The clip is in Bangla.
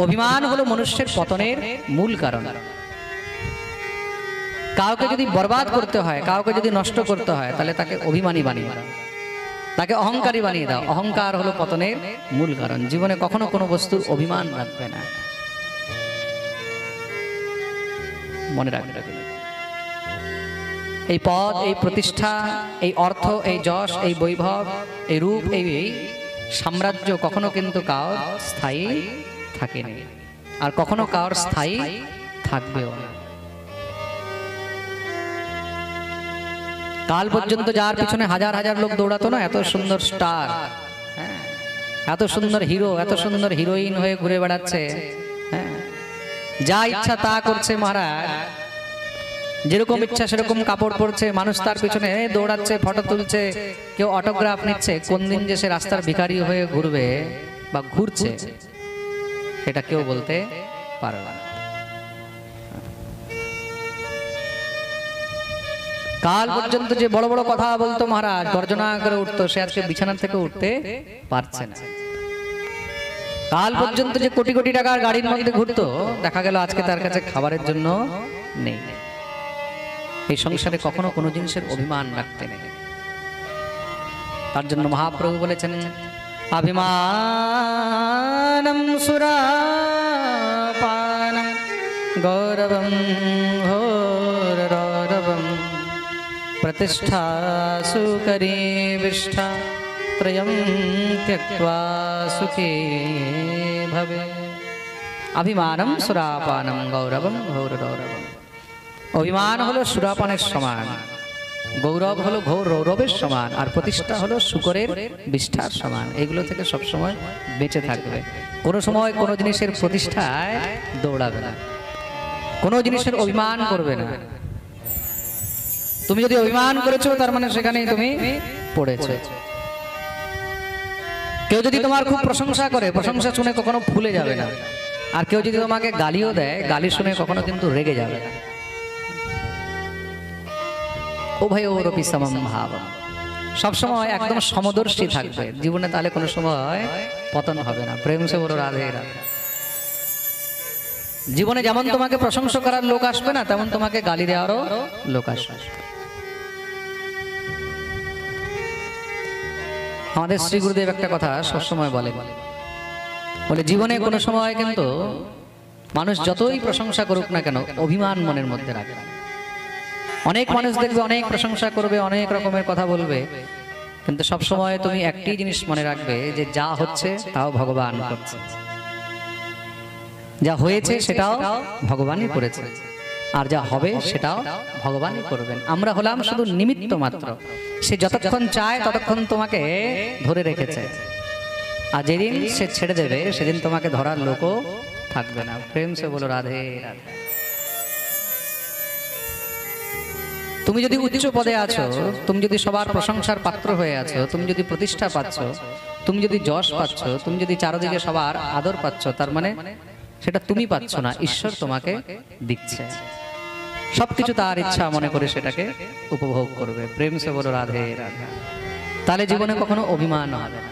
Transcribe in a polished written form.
অভিমান হলো মনুষ্যের পতনের মূল কারণ। কাউকে যদি বরবাদ করতে হয়, কাউকে যদি নষ্ট করতে হয়, তাহলে তাকে অভিমানী বানিয়ে দাও, তাকে অহংকারী বানিয়ে দাও। অহংকার হলো পতনের মূল কারণ। জীবনে কখনো কোনো বস্তুর অভিমান রাখবে না, মনে রাখবে। এই পদ, এই প্রতিষ্ঠা, এই অর্থ, এই যশ, এই বৈভব, এই রূপ, এই সাম্রাজ্য কখনো কিন্তু কার স্থায়ী থাকেনি, আর কখনো কার স্থায়ী থাকবেও না। কাল পর্যন্ত যার পিছনে হাজার হাজার লোক দৌড়াতো না, এত সুন্দর স্টার, হ্যাঁ, এত সুন্দর হিরো, এত সুন্দর হিরোইন হয়ে ঘুরে বেড়াচ্ছে, হ্যাঁ, যা ইচ্ছা তা করছে মহারাজ, যেরকম ইচ্ছা সেরকম কাপড় পরছে, মানুষ তার পিছনে দৌড়াচ্ছে, ফটো তুলছে, কেউ অটোগ্রাফ নিচ্ছে। কোন দিন যে সে রাস্তার ভিখারি হয়ে ঘুরবে বা ঘুরছে সেটা কেউ বলতে পারবে না। কাল পর্যন্ত যে বড় বড় কথা বলতো মহারাজ, গর্জনা করে উঠতো, সে আজকে বিছানা থেকে উঠতে পারছে না। কাল পর্যন্ত যে কোটি কোটি টাকার গাড়ির মধ্যে ঘুরতো, দেখা গেল আজকে তার কাছে খাবারের জন্য নেই। এই সংসারে কখনো কোনো জিনিসের অভিমান রাখতে নেই। তার জন্য মহাপ্রভু বলেছেন, অভিমানম সুরাপানম গৌরবম ঘোররৌরবম প্রতিষ্ঠা সুকরী বিষ্ঠা ত্রয়ম ত্যক্ত্বা সুখী ভবে। অভিমানম সুরাপানম গৌরবম ঘোররৌরবম। অভিমান হলো সুরাপানের সমান, গৌরব হলো ঘোর রৌরবের সমান, আর প্রতিষ্ঠা হলো শুকরের বিষ্ঠার সমান। এগুলো থেকে সবসময় বেঁচে থাকবে। কোনো সময় কোনো জিনিসের প্রতিষ্ঠায় দৌড়াবে না, কোনো জিনিসের অভিমান করবে না। তুমি যদি অভিমান করেছো, তার মানে সেখানেই তুমি পড়েছো। কেউ যদি তোমার খুব প্রশংসা করে, প্রশংসা শুনে কখনো ভুলে যাবে না। আর কেউ যদি তোমাকে গালিও দেয়, গালি শুনে কখনো কিন্তু রেগে যাবে না। উভয়োরপি সমম ভাবম, সবসময় একদম সমদর্শী থাকবে জীবনে, তাহলে কোনো সময় পতন হবে না। প্রেম সে বলো রাধে রাধে। জীবনে যেমন তোমাকে প্রশংসা করার লোক আসবে না, তেমন তোমাকে গালি দেওয়ারও লোক আসবে। আমাদের শ্রী গুরুদেব একটা কথা সবসময় বলে, জীবনে কোনো সময় কিন্তু মানুষ যতই প্রশংসা করুক না কেন, অভিমান মনের মধ্যে রাখবে। অনেক মানুষ দেখবে অনেক প্রশংসা করবে, অনেক রকমের কথা বলবে, কিন্তু সব সময় তুমি একটি জিনিস মনে রাখবে, যে যা হচ্ছে তাও ভগবান করছে, যা হয়েছে সেটাও ভগবানই করেছে, আর যা হবে সেটাও ভগবানই করবেন। আমরা হলাম শুধু নিমিত্ত মাত্র। সে যতক্ষণ চায় ততক্ষণ তোমাকে ধরে রেখেছে, আর যেদিন সে ছেড়ে দেবে সেদিন তোমাকে ধরার লোকও থাকবে না। প্রেম সে বলো রাধে রাধে। তুমি যদি উচ্চ পদে আছো, তুমি যদি সবার প্রশংসার পাত্র হয়ে আছো, তুমি যদি প্রতিষ্ঠা পাচ্ছ, তুমি যদি যশ পাচ্ছ, তুমি যদি চারদিকে সবার আদর পাচ্ছ, তার মানে সেটা তুমি পাচ্ছ না, ঈশ্বর তোমাকে দিচ্ছে। সবকিছু তার ইচ্ছা মনে করে সেটাকে উপভোগ করবে। প্রেম সে বলো রাধে রাধে। তাহলে জীবনে কখনো অভিমান হবে না।